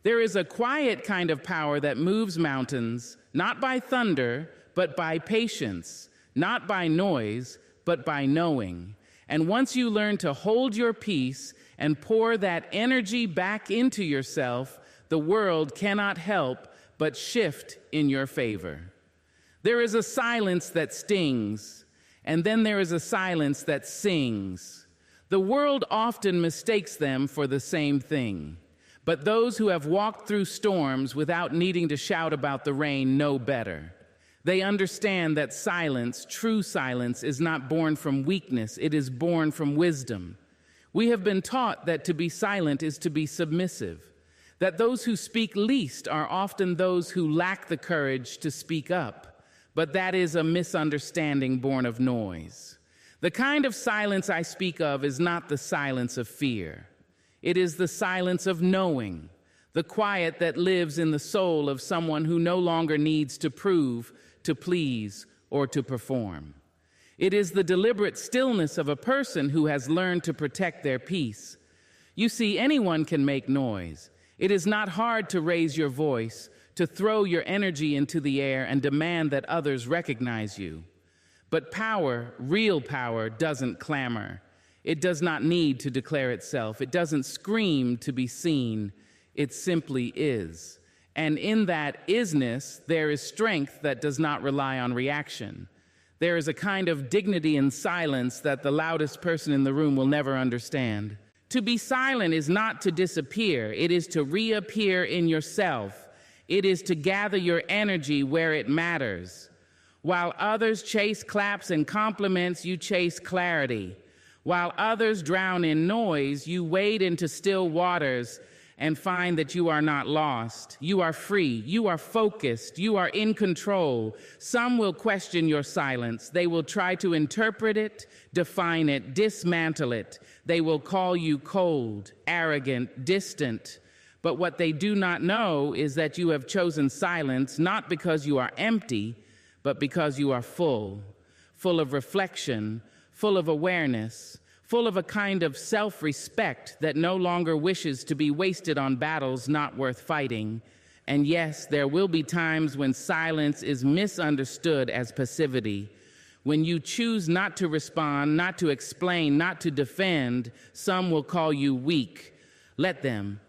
There is a quiet kind of power that moves mountains, not by thunder, but by patience, not by noise, but by knowing. And once you learn to hold your peace and pour that energy back into yourself, the world cannot help but shift in your favor. There is a silence that stings, and then there is a silence that sings. The world often mistakes them for the same thing. But those who have walked through storms without needing to shout about the rain know better. They understand that silence, true silence, is not born from weakness, it is born from wisdom. We have been taught that to be silent is to be submissive, that those who speak least are often those who lack the courage to speak up, but that is a misunderstanding born of noise. The kind of silence I speak of is not the silence of fear. It is the silence of knowing, the quiet that lives in the soul of someone who no longer needs to prove, to please, or to perform. It is the deliberate stillness of a person who has learned to protect their peace. You see, anyone can make noise. It is not hard to raise your voice, to throw your energy into the air and demand that others recognize you. But power, real power, doesn't clamor. It does not need to declare itself. It doesn't scream to be seen. It simply is. And in that isness, there is strength that does not rely on reaction. There is a kind of dignity in silence that the loudest person in the room will never understand. To be silent is not to disappear. It is to reappear in yourself. It is to gather your energy where it matters. While others chase claps and compliments, you chase clarity. While others drown in noise, you wade into still waters and find that you are not lost. You are free. You are focused. You are in control. Some will question your silence. They will try to interpret it, define it, dismantle it. They will call you cold, arrogant, distant. But what they do not know is that you have chosen silence not because you are empty, but because you are full of reflection, full of awareness, full of a kind of self-respect that no longer wishes to be wasted on battles not worth fighting. And yes, there will be times when silence is misunderstood as passivity. When you choose not to respond, not to explain, not to defend, some will call you weak. Let them,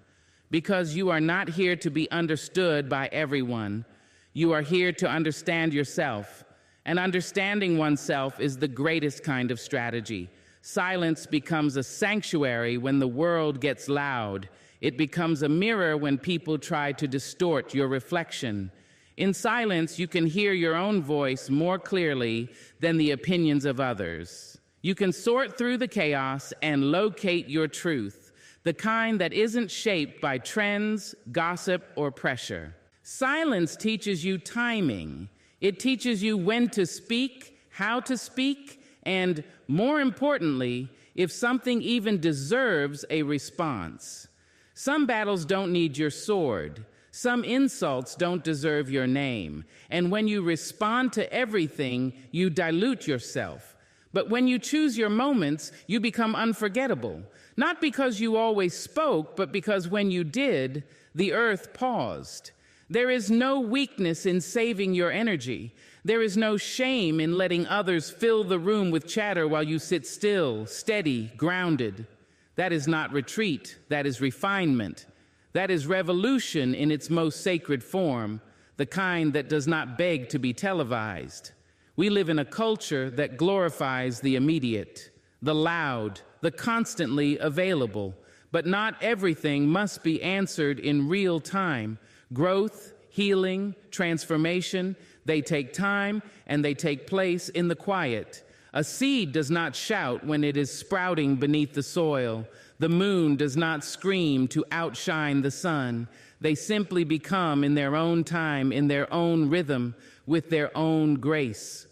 because you are not here to be understood by everyone. You are here to understand yourself. And understanding oneself is the greatest kind of strategy. Silence becomes a sanctuary when the world gets loud. It becomes a mirror when people try to distort your reflection. In silence, you can hear your own voice more clearly than the opinions of others. You can sort through the chaos and locate your truth, the kind that isn't shaped by trends, gossip, or pressure. Silence teaches you timing. It teaches you when to speak, how to speak, and more importantly, if something even deserves a response. Some battles don't need your sword. Some insults don't deserve your name. And when you respond to everything, you dilute yourself. But when you choose your moments, you become unforgettable. Not because you always spoke, but because when you did, the earth paused. There is no weakness in saving your energy. There is no shame in letting others fill the room with chatter while you sit still, steady, grounded. That is not retreat. That is refinement. That is revolution in its most sacred form, the kind that does not beg to be televised. We live in a culture that glorifies the immediate, the loud, the constantly available. But not everything must be answered in real time. Growth, healing, transformation, they take time and they take place in the quiet. A seed does not shout when it is sprouting beneath the soil. The moon does not scream to outshine the sun. They simply become in their own time, in their own rhythm, with their own grace.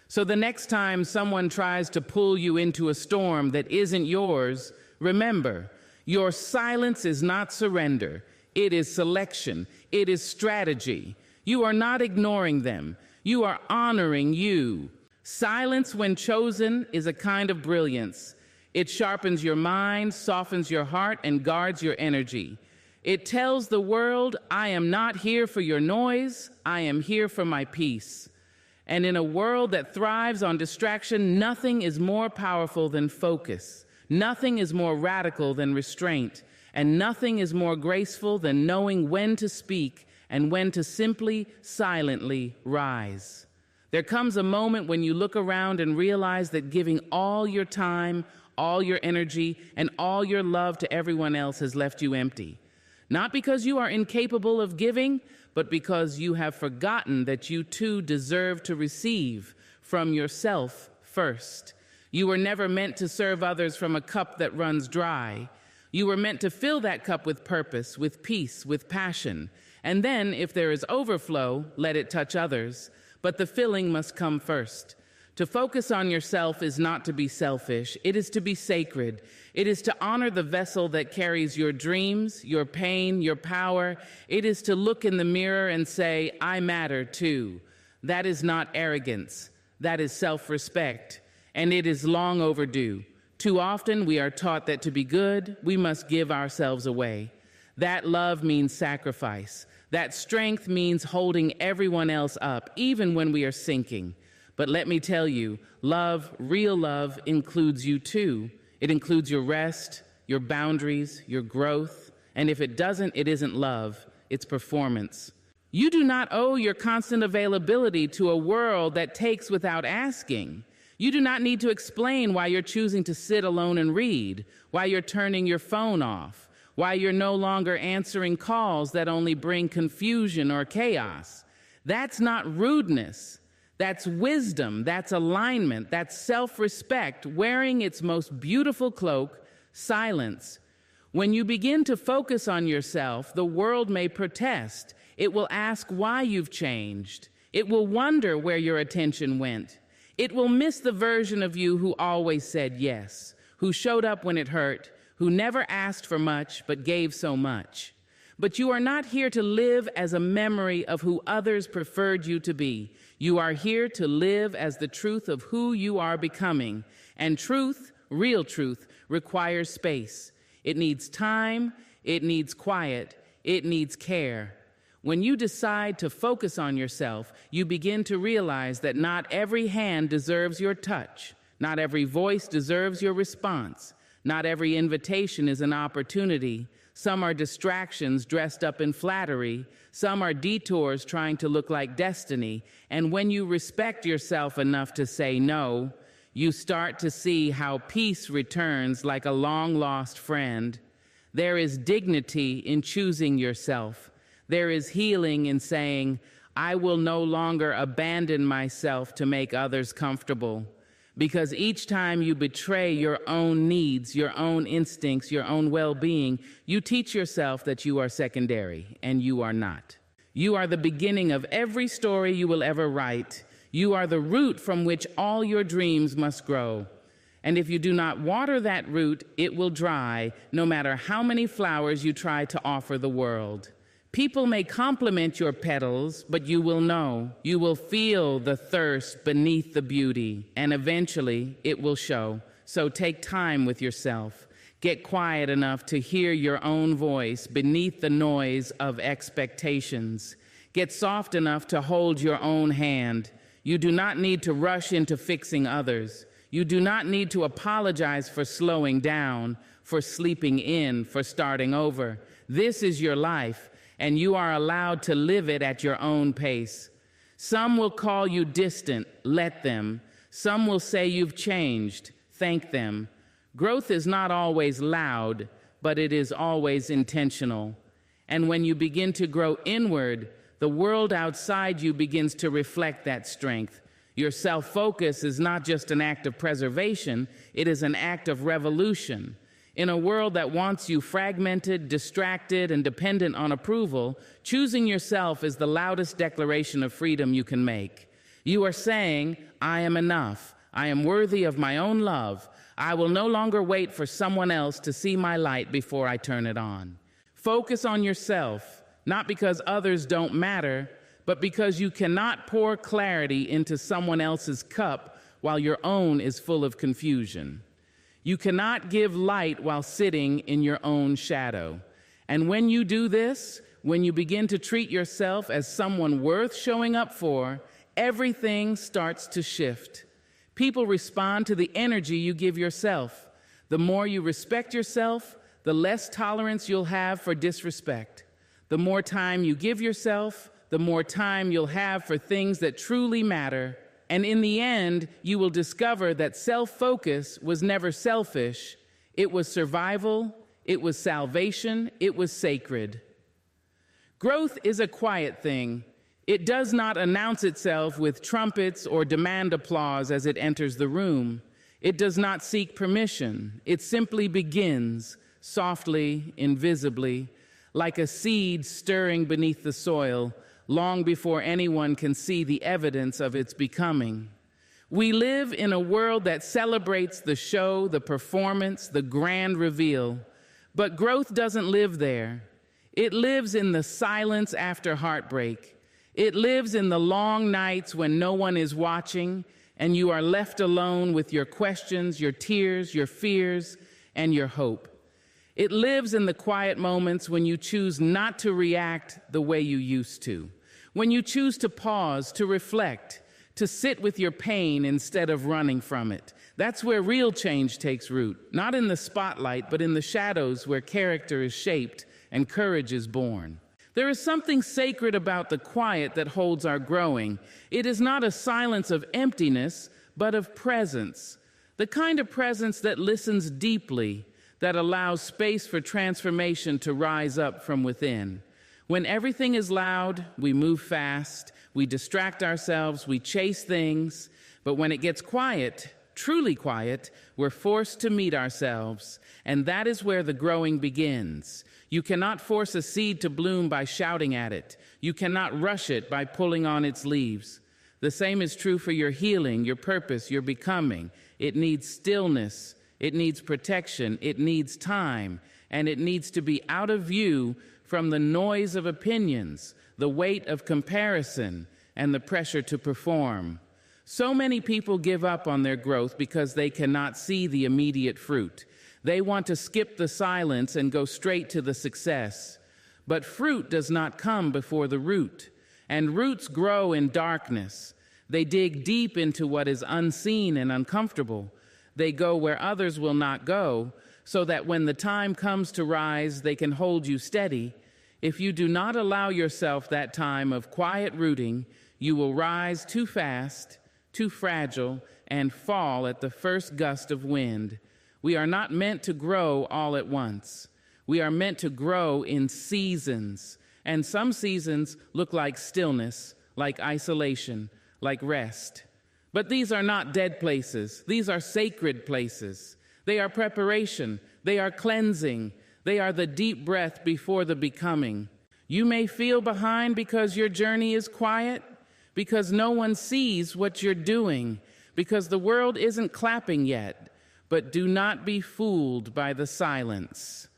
So the next time someone tries to pull you into a storm that isn't yours, remember, your silence is not surrender. It is selection. It is strategy. You are not ignoring them. You are honoring you. Silence, when chosen, is a kind of brilliance. It sharpens your mind, softens your heart, and guards your energy. It tells the world, I am not here for your noise, I am here for my peace. And in a world that thrives on distraction, nothing is more powerful than focus. Nothing is more radical than restraint. And nothing is more graceful than knowing when to speak and when to simply, silently rise. There comes a moment when you look around and realize that giving all your time, all your energy, and all your love to everyone else has left you empty. Not because you are incapable of giving, but because you have forgotten that you too deserve to receive from yourself first. You were never meant to serve others from a cup that runs dry. You were meant to fill that cup with purpose, with peace, with passion. And then, if there is overflow, let it touch others. But the filling must come first. To focus on yourself is not to be selfish. It is to be sacred. It is to honor the vessel that carries your dreams, your pain, your power. It is to look in the mirror and say, I matter too. That is not arrogance. That is self-respect. And it is long overdue. Too often we are taught that to be good, we must give ourselves away. That love means sacrifice. That strength means holding everyone else up, even when we are sinking. But let me tell you, love, real love, includes you too. It includes your rest, your boundaries, your growth. And if it doesn't, it isn't love, it's performance. You do not owe your constant availability to a world that takes without asking. You do not need to explain why you're choosing to sit alone and read, why you're turning your phone off, why you're no longer answering calls that only bring confusion or chaos. That's not rudeness. That's wisdom. That's alignment. That's self-respect, wearing its most beautiful cloak, silence. When you begin to focus on yourself, the world may protest. It will ask why you've changed. It will wonder where your attention went. It will miss the version of you who always said yes, who showed up when it hurt, who never asked for much but gave so much. But you are not here to live as a memory of who others preferred you to be. You are here to live as the truth of who you are becoming. And truth, real truth, requires space. It needs time, it needs quiet, it needs care. When you decide to focus on yourself, you begin to realize that not every hand deserves your touch. Not every voice deserves your response. Not every invitation is an opportunity. Some are distractions dressed up in flattery. Some are detours trying to look like destiny. And when you respect yourself enough to say no, you start to see how peace returns like a long-lost friend. There is dignity in choosing yourself. There is healing in saying, I will no longer abandon myself to make others comfortable. Because each time you betray your own needs, your own instincts, your own well-being, you teach yourself that you are secondary, and you are not. You are the beginning of every story you will ever write. You are the root from which all your dreams must grow. And if you do not water that root, it will dry, no matter how many flowers you try to offer the world. People may compliment your petals, but you will know. You will feel the thirst beneath the beauty, and eventually it will show. So take time with yourself. Get quiet enough to hear your own voice beneath the noise of expectations. Get soft enough to hold your own hand. You do not need to rush into fixing others. You do not need to apologize for slowing down, for sleeping in, for starting over. This is your life, and you are allowed to live it at your own pace. Some will call you distant, let them. Some will say you've changed, thank them. Growth is not always loud, but it is always intentional. And when you begin to grow inward, the world outside you begins to reflect that strength. Your self-focus is not just an act of preservation, it is an act of revolution. In a world that wants you fragmented, distracted, and dependent on approval, choosing yourself is the loudest declaration of freedom you can make. You are saying, I am enough. I am worthy of my own love. I will no longer wait for someone else to see my light before I turn it on. Focus on yourself, not because others don't matter, but because you cannot pour clarity into someone else's cup while your own is full of confusion. You cannot give light while sitting in your own shadow. And when you do this, when you begin to treat yourself as someone worth showing up for, everything starts to shift. People respond to the energy you give yourself. The more you respect yourself, the less tolerance you'll have for disrespect. The more time you give yourself, the more time you'll have for things that truly matter. And in the end, you will discover that self-focus was never selfish. It was survival, it was salvation, it was sacred. Growth is a quiet thing. It does not announce itself with trumpets or demand applause as it enters the room. It does not seek permission. It simply begins, softly, invisibly, like a seed stirring beneath the soil, long before anyone can see the evidence of its becoming. We live in a world that celebrates the show, the performance, the grand reveal. But growth doesn't live there. It lives in the silence after heartbreak. It lives in the long nights when no one is watching and you are left alone with your questions, your tears, your fears, and your hope. It lives in the quiet moments when you choose not to react the way you used to, when you choose to pause, to reflect, to sit with your pain instead of running from it. That's where real change takes root, not in the spotlight, but in the shadows where character is shaped and courage is born. There is something sacred about the quiet that holds our growing. It is not a silence of emptiness, but of presence, the kind of presence that listens deeply, that allows space for transformation to rise up from within. When everything is loud, we move fast, we distract ourselves, we chase things, but when it gets quiet, truly quiet, we're forced to meet ourselves, and that is where the growing begins. You cannot force a seed to bloom by shouting at it. You cannot rush it by pulling on its leaves. The same is true for your healing, your purpose, your becoming. It needs stillness, it needs protection, it needs time, and it needs to be out of view from the noise of opinions, the weight of comparison, and the pressure to perform. So many people give up on their growth because they cannot see the immediate fruit. They want to skip the silence and go straight to the success. But fruit does not come before the root, and roots grow in darkness. They dig deep into what is unseen and uncomfortable. They go where others will not go, so that when the time comes to rise, they can hold you steady. If you do not allow yourself that time of quiet rooting, you will rise too fast, too fragile, and fall at the first gust of wind. We are not meant to grow all at once. We are meant to grow in seasons, and some seasons look like stillness, like isolation, like rest. But these are not dead places. These are sacred places. They are preparation. They are cleansing. They are the deep breath before the becoming. You may feel behind because your journey is quiet, because no one sees what you're doing, because the world isn't clapping yet. But do not be fooled by the silence.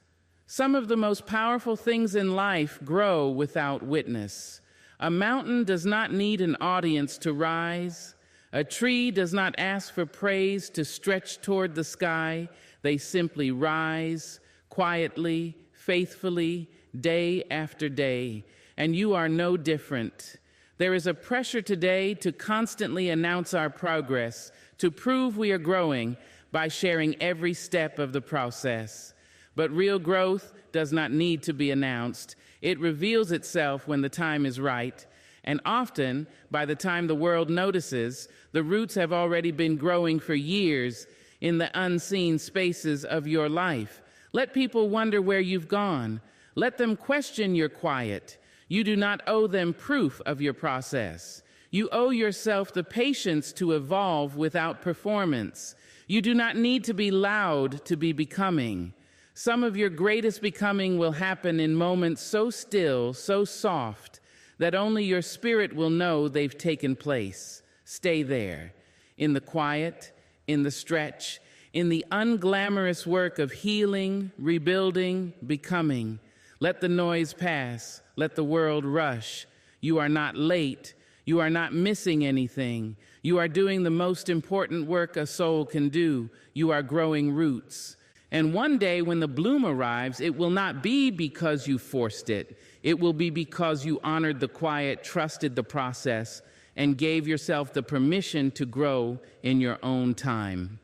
Some of the most powerful things in life grow without witness. A mountain does not need an audience to rise. A tree does not ask for praise to stretch toward the sky. They simply rise quietly, faithfully, day after day. And you are no different. There is a pressure today to constantly announce our progress, to prove we are growing by sharing every step of the process. But real growth does not need to be announced. It reveals itself when the time is right. And often, by the time the world notices, the roots have already been growing for years in the unseen spaces of your life. Let people wonder where you've gone. Let them question your quiet. You do not owe them proof of your process. You owe yourself the patience to evolve without performance. You do not need to be loud to be becoming. Some of your greatest becoming will happen in moments so still, so soft, that only your spirit will know they've taken place. Stay there, in the quiet, in the stretch, in the unglamorous work of healing, rebuilding, becoming. Let the noise pass. Let the world rush. You are not late. You are not missing anything. You are doing the most important work a soul can do. You are growing roots. And one day when the bloom arrives, it will not be because you forced it. It will be because you honored the quiet, trusted the process, and gave yourself the permission to grow in your own time.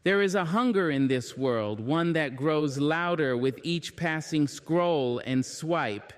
There is a hunger in this world, one that grows louder with each passing scroll and swipe.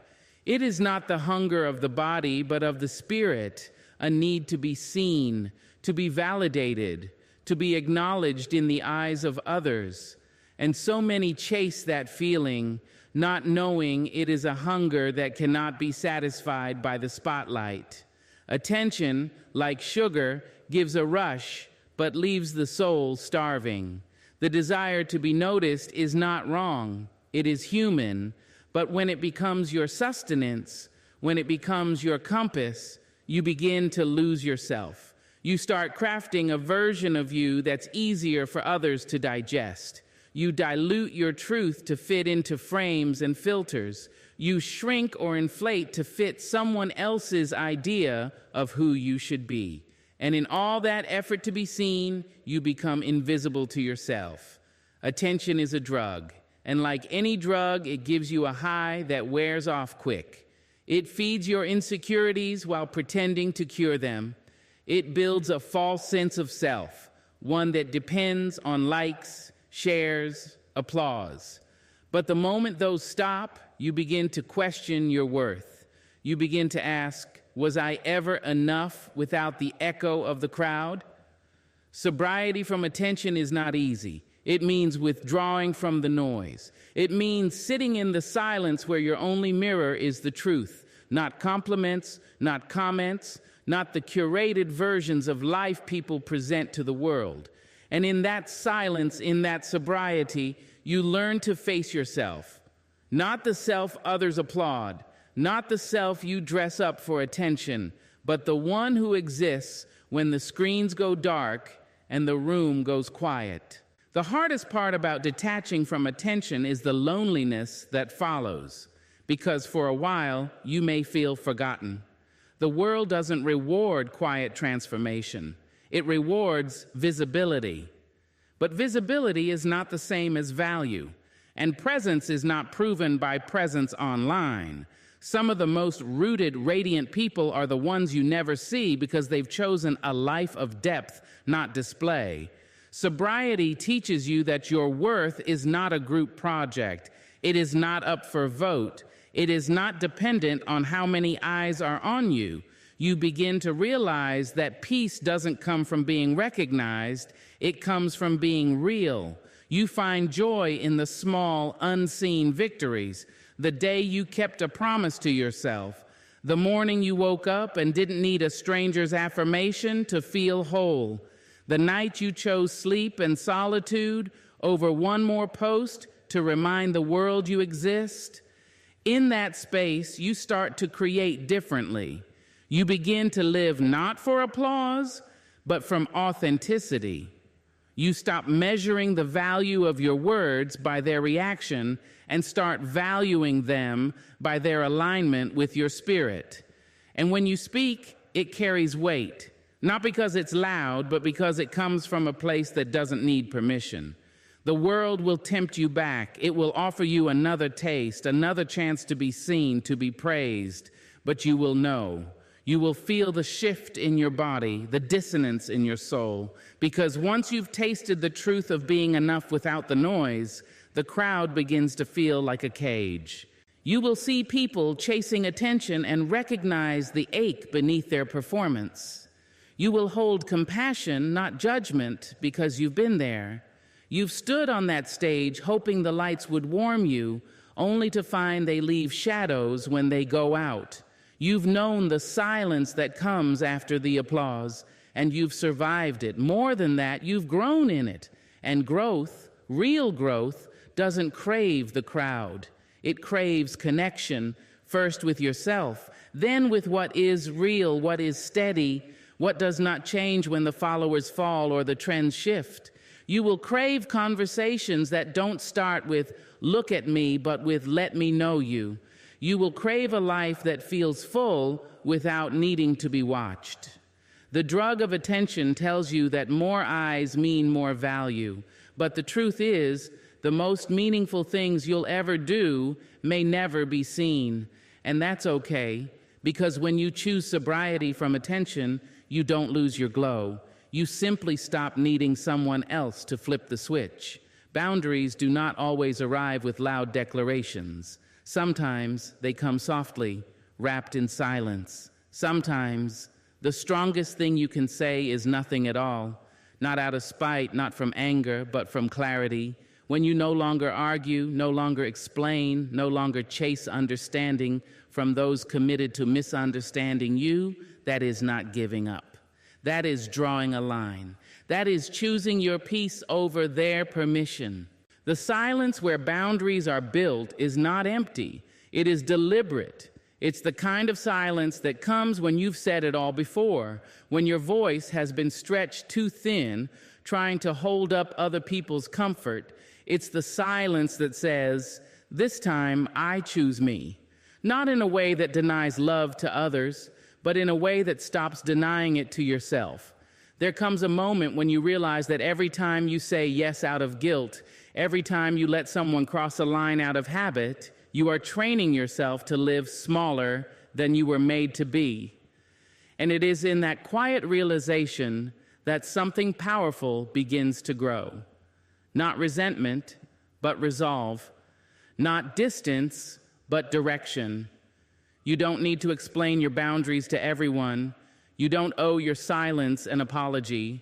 It is not the hunger of the body, but of the spirit, a need to be seen, to be validated, to be acknowledged in the eyes of others. And so many chase that feeling, not knowing it is a hunger that cannot be satisfied by the spotlight. Attention, like sugar, gives a rush, but leaves the soul starving. The desire to be noticed is not wrong. It is human. But when it becomes your sustenance, when it becomes your compass, you begin to lose yourself. You start crafting a version of you that's easier for others to digest. You dilute your truth to fit into frames and filters. You shrink or inflate to fit someone else's idea of who you should be. And in all that effort to be seen, you become invisible to yourself. Attention is a drug, and like any drug, it gives you a high that wears off quick. It feeds your insecurities while pretending to cure them. It builds a false sense of self, one that depends on likes, shares, applause. But the moment those stop, you begin to question your worth. You begin to ask, was I ever enough without the echo of the crowd? Sobriety from attention is not easy. It means withdrawing from the noise. It means sitting in the silence where your only mirror is the truth, not compliments, not comments, not the curated versions of life people present to the world. And in that silence, in that sobriety, you learn to face yourself. Not the self others applaud, not the self you dress up for attention, but the one who exists when the screens go dark and the room goes quiet. The hardest part about detaching from attention is the loneliness that follows, because for a while you may feel forgotten. The world doesn't reward quiet transformation. It rewards visibility. But visibility is not the same as value, and presence is not proven by presence online. Some of the most rooted, radiant people are the ones you never see because they've chosen a life of depth, not display. Sobriety teaches you that your worth is not a group project. It is not up for vote. It is not dependent on how many eyes are on you. You begin to realize that peace doesn't come from being recognized. It comes from being real. You find joy in the small, unseen victories. The day you kept a promise to yourself. The morning you woke up and didn't need a stranger's affirmation to feel whole. The night you chose sleep and solitude over one more post to remind the world you exist. In that space, you start to create differently. You begin to live not for applause, but from authenticity. You stop measuring the value of your words by their reaction and start valuing them by their alignment with your spirit. And when you speak, it carries weight, not because it's loud, but because it comes from a place that doesn't need permission. The world will tempt you back. It will offer you another taste, another chance to be seen, to be praised, but you will know. You will feel the shift in your body, the dissonance in your soul, because once you've tasted the truth of being enough without the noise, the crowd begins to feel like a cage. You will see people chasing attention and recognize the ache beneath their performance. You will hold compassion, not judgment, because you've been there. You've stood on that stage hoping the lights would warm you, only to find they leave shadows when they go out. You've known the silence that comes after the applause, and you've survived it. More than that, you've grown in it. And growth, real growth, doesn't crave the crowd. It craves connection, first with yourself, then with what is real, what is steady, what does not change when the followers fall or the trends shift. You will crave conversations that don't start with, look at me, but with, let me know you. You will crave a life that feels full without needing to be watched. The drug of attention tells you that more eyes mean more value. But the truth is, The most meaningful things you'll ever do may never be seen. And that's okay, because when you choose sobriety from attention, you don't lose your glow. You simply stop needing someone else to flip the switch. Boundaries do not always arrive with loud declarations. Sometimes they come softly, wrapped in silence. Sometimes the strongest thing you can say is nothing at all. Not out of spite, not from anger, but from clarity. When you no longer argue, no longer explain, no longer chase understanding from those committed to misunderstanding you, that is not giving up. That is drawing a line. That is choosing your peace over their permission. The silence where boundaries are built is not empty. It is deliberate. It's the kind of silence that comes when you've said it all before, when your voice has been stretched too thin, trying to hold up other people's comfort. It's the silence that says, "This time I choose me." Not in a way that denies love to others, but in a way that stops denying it to yourself. There comes a moment when you realize that every time you say yes out of guilt, every time you let someone cross a line out of habit, you are training yourself to live smaller than you were made to be. And it is in that quiet realization that something powerful begins to grow. Not resentment, but resolve. Not distance, but direction. You don't need to explain your boundaries to everyone. You don't owe your silence an apology.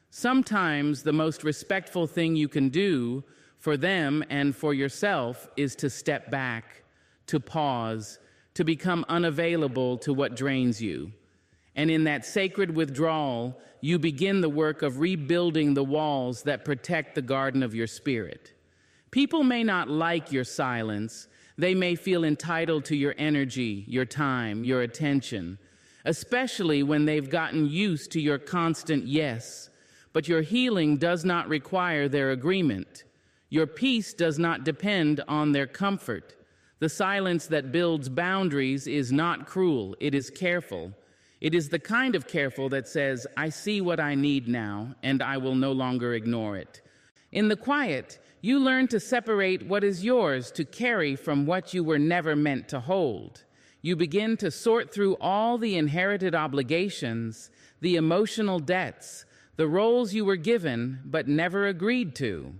Sometimes the most respectful thing you can do for them and for yourself is to step back, to pause, to become unavailable to what drains you. And in that sacred withdrawal, you begin the work of rebuilding the walls that protect the garden of your spirit. People may not like your silence. They may feel entitled to your energy, your time, your attention, especially when they've gotten used to your constant yes. But your healing does not require their agreement. Your peace does not depend on their comfort. The silence that builds boundaries is not cruel, it is careful. It is the kind of careful that says, "I see what I need now, and I will no longer ignore it." In the quiet, you learn to separate what is yours to carry from what you were never meant to hold. You begin to sort through all the inherited obligations, the emotional debts, the roles you were given but never agreed to.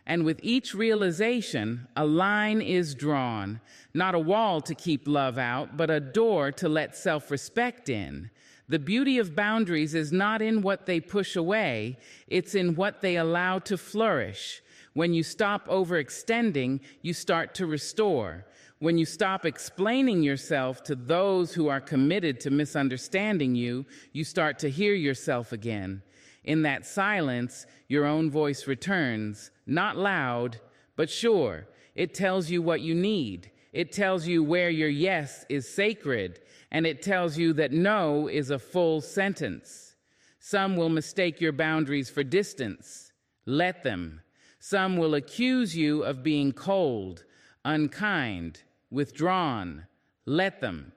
And with each realization, a line is drawn, not a wall to keep love out, but a door to let self-respect in. The beauty of boundaries is not in what they push away, it's in what they allow to flourish. When you stop overextending, you start to restore. When you stop explaining yourself to those who are committed to misunderstanding you, you start to hear yourself again. In that silence, your own voice returns, not loud, but sure. It tells you what you need. It tells you where your yes is sacred, and it tells you that no is a full sentence. Some will mistake your boundaries for distance. Let them. Some will accuse you of being cold, unkind, withdrawn. Let them.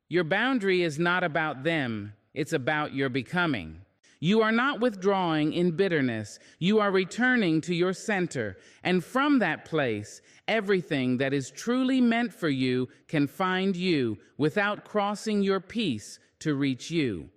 Your boundary is not about them. It's about your becoming. You are not withdrawing in bitterness. You are returning to your center. And from that place, everything that is truly meant for you can find you without crossing your peace to reach you.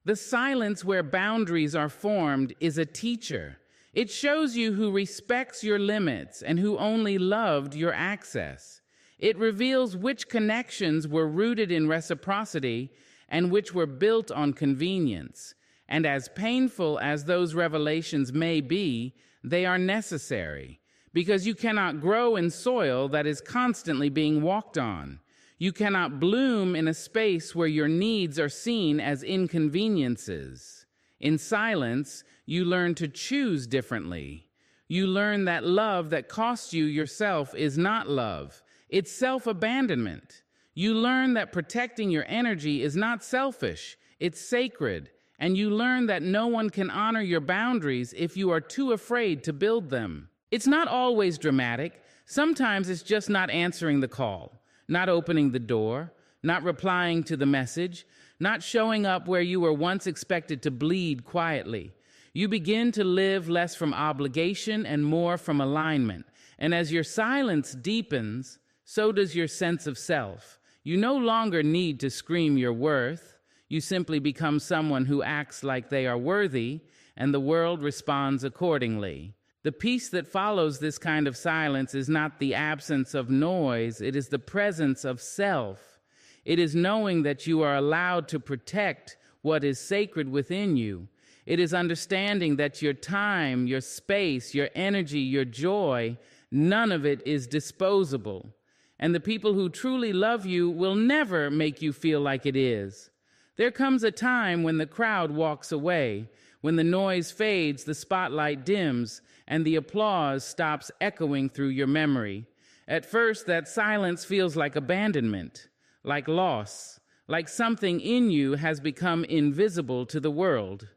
The silence where boundaries are formed is a teacher. It shows you who respects your limits and who only loved your access. It reveals which connections were rooted in reciprocity and which were built on convenience. And as painful as those revelations may be, they are necessary, because you cannot grow in soil that is constantly being walked on. You cannot bloom in a space where your needs are seen as inconveniences. In silence, you learn to choose differently. You learn that love that costs you yourself is not love. It's self-abandonment. You learn that protecting your energy is not selfish. It's sacred. And you learn that no one can honor your boundaries if you are too afraid to build them. It's not always dramatic. Sometimes it's just not answering the call, not opening the door, not replying to the message, not showing up where you were once expected to bleed quietly. You begin to live less from obligation and more from alignment. And as your silence deepens, so does your sense of self. You no longer need to scream your worth. You simply become someone who acts like they are worthy, and the world responds accordingly. The peace that follows this kind of silence is not the absence of noise, it is the presence of self. It is knowing that you are allowed to protect what is sacred within you. It is understanding that your time, your space, your energy, your joy, none of it is disposable. And the people who truly love you will never make you feel like it is. There comes a time when the crowd walks away, when the noise fades, the spotlight dims, and the applause stops echoing through your memory. At first, that silence feels like abandonment, like loss, like something in you has become invisible to the world.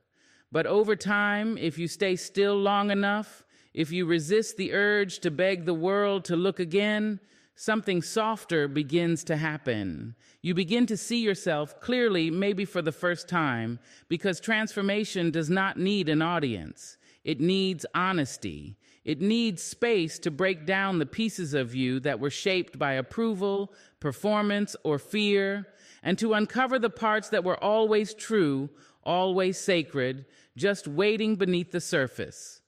But over time, if you stay still long enough, if you resist the urge to beg the world to look again, something softer begins to happen. You begin to see yourself clearly, maybe for the first time, because transformation does not need an audience. It needs honesty. It needs space to break down the pieces of you that were shaped by approval, performance, or fear, and to uncover the parts that were always true, always sacred, just waiting beneath the surface.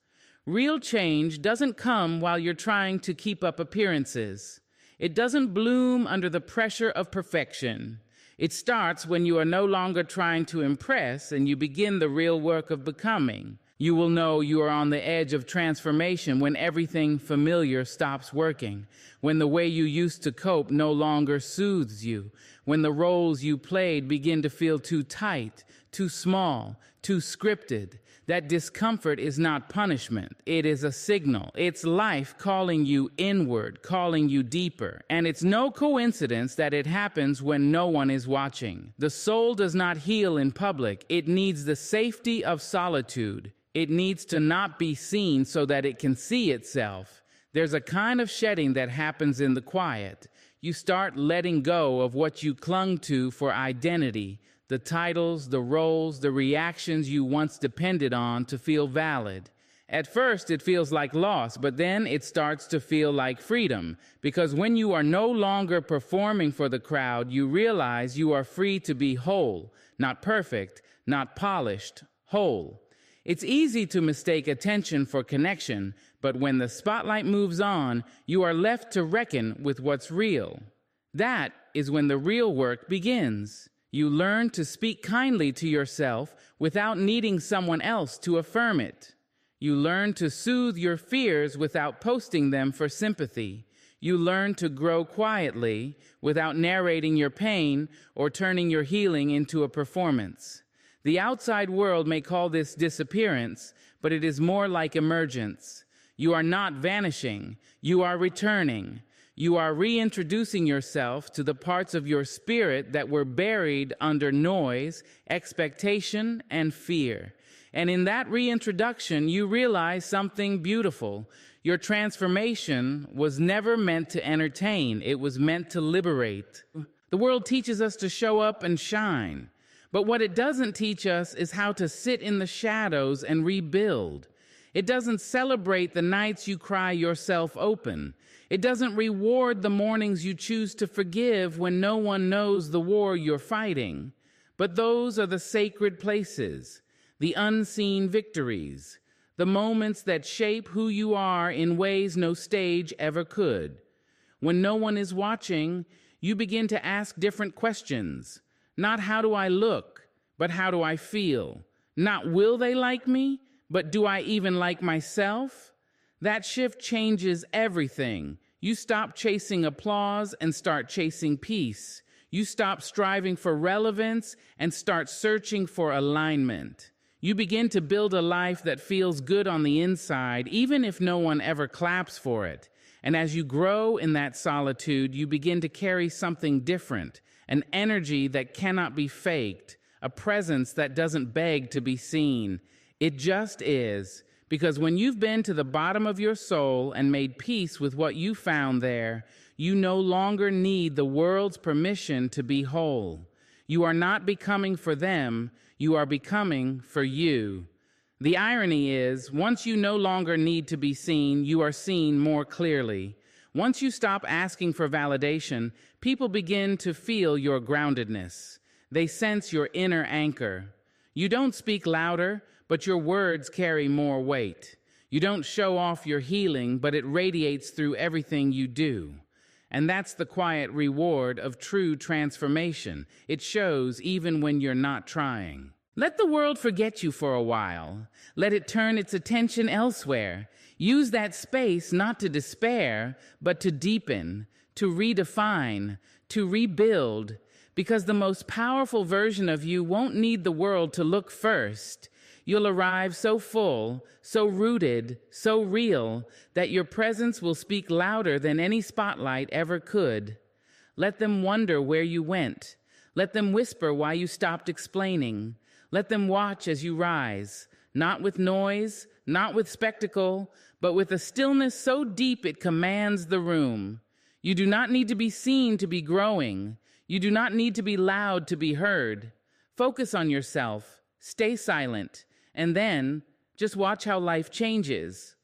Real change doesn't come while you're trying to keep up appearances. It doesn't bloom under the pressure of perfection. It starts when you are no longer trying to impress and you begin the real work of becoming. You will know you are on the edge of transformation when everything familiar stops working, when the way you used to cope no longer soothes you, when the roles you played begin to feel too tight, too small, too scripted. That discomfort is not punishment. It is a signal. It's life calling you inward, calling you deeper. And it's no coincidence that it happens when no one is watching. The soul does not heal in public. It needs the safety of solitude. It needs to not be seen so that it can see itself. There's a kind of shedding that happens in the quiet. You start letting go of what you clung to for identity, the titles, the roles, the reactions you once depended on to feel valid. At first, it feels like loss, but then it starts to feel like freedom, because when you are no longer performing for the crowd, you realize you are free to be whole, not perfect, not polished, whole. It's easy to mistake attention for connection, but when the spotlight moves on, you are left to reckon with what's real. That is when the real work begins. You learn to speak kindly to yourself without needing someone else to affirm it. You learn to soothe your fears without posting them for sympathy. You learn to grow quietly without narrating your pain or turning your healing into a performance. The outside world may call this disappearance, but it is more like emergence. You are not vanishing. You are returning. You are reintroducing yourself to the parts of your spirit that were buried under noise, expectation, and fear. And in that reintroduction, you realize something beautiful. Your transformation was never meant to entertain. It was meant to liberate. The world teaches us to show up and shine. But what it doesn't teach us is how to sit in the shadows and rebuild. It doesn't celebrate the nights you cry yourself open. It doesn't reward the mornings you choose to forgive when no one knows the war you're fighting. But those are the sacred places, the unseen victories, the moments that shape who you are in ways no stage ever could. When no one is watching, you begin to ask different questions. Not how do I look, but how do I feel? Not will they like me, but do I even like myself? That shift changes everything. You stop chasing applause and start chasing peace. You stop striving for relevance and start searching for alignment. You begin to build a life that feels good on the inside, even if no one ever claps for it. And as you grow in that solitude, you begin to carry something different, an energy that cannot be faked, a presence that doesn't beg to be seen. It just is, because when you've been to the bottom of your soul and made peace with what you found there, you no longer need the world's permission to be whole. You are not becoming for them, you are becoming for you. The irony is, once you no longer need to be seen, you are seen more clearly. Once you stop asking for validation, people begin to feel your groundedness. They sense your inner anchor. You don't speak louder, but your words carry more weight. You don't show off your healing, but it radiates through everything you do. And that's the quiet reward of true transformation. It shows even when you're not trying. Let the world forget you for a while. Let it turn its attention elsewhere. Use that space not to despair, but to deepen, to redefine, to rebuild, because the most powerful version of you won't need the world to look first. You'll arrive so full, so rooted, so real, that your presence will speak louder than any spotlight ever could. Let them wonder where you went. Let them whisper why you stopped explaining. Let them watch as you rise, not with noise, not with spectacle, but with a stillness so deep it commands the room. You do not need to be seen to be growing. You do not need to be loud to be heard. Focus on yourself. Stay silent. And then, just watch how life changes.